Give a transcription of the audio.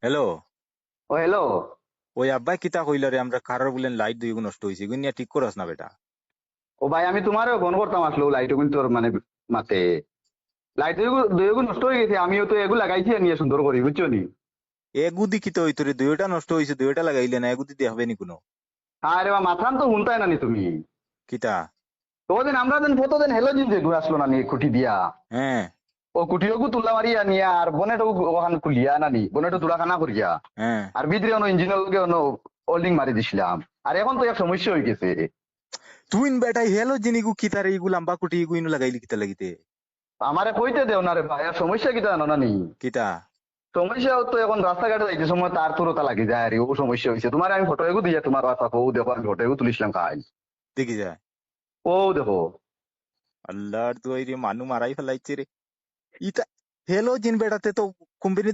Hello. ও hello. ওই আব্বাই কিতা কইল রে, আমরা কারোর বলেন লাইট দুইগু নষ্ট হয়েছে, এগুলো নিয়ে ঠিক করস না বেটা। ও ভাই আমি তোমারও ফোন করতাম আসলো লাইট কিন্তু তোর মানে মাতে লাইট দুইগু নষ্ট হয়ে গেছে, আমিও তো এগু লাগাইছি নিয়ে সুন্দর করি বুঝছো নি। এগুদি কিতা হইতো রে, দুইটা নষ্ট হয়েছে, দুইটা লাগাইলে না, এগুদি দিয়ে হবে নি কোনো। আরে বা মাথান তো হুনতাই না নি তুমি। কিতা? তো ওদিন আমরা দিন ফটো দিন হেলো দিন যে ঘুরে আসলো না নি খুঁটি দিয়া। হ্যাঁ। ও কুটিওগু তুলা মারিয়া নিয়া আর বনেটো ওখান খুলিয়া না নি বনেটো তুলা খানা করিয়া। হ্যাঁ। আর ভিতরে অন্য ইঞ্জিনের লগে অন্য ওল্ডিং মারি দিছিলাম। আর এখন তো এক সমস্যা হয়ে গেছে। তুই বেটাই হেলো জিনিগু কিতা রে, ইগু লাম্বা কুটি ইগু ইনু লাগাইলি কিতা লাগিতে? আমারে কইতে দেও না রে ভাই, আর সমস্যা কি জানো না নি। কিতা? সমস্যা তো এখন রাস্তাঘাটে যাইতে সময় তার তুরতা লাগি যায় আর ও সমস্যা হয়েছে। তোমার আমি ফটো এগু দিয়ে তোমার WhatsApp ও দেখো, আমি ফটো এগু তুলিছিলাম কাল। দেখি যায়। ও দেখো। আল্লাহর দুয়াই রে, মানু মারাই ফেলাইছে রে। ইতা হেলো জিন বেটাতে তো কোম্পানিতে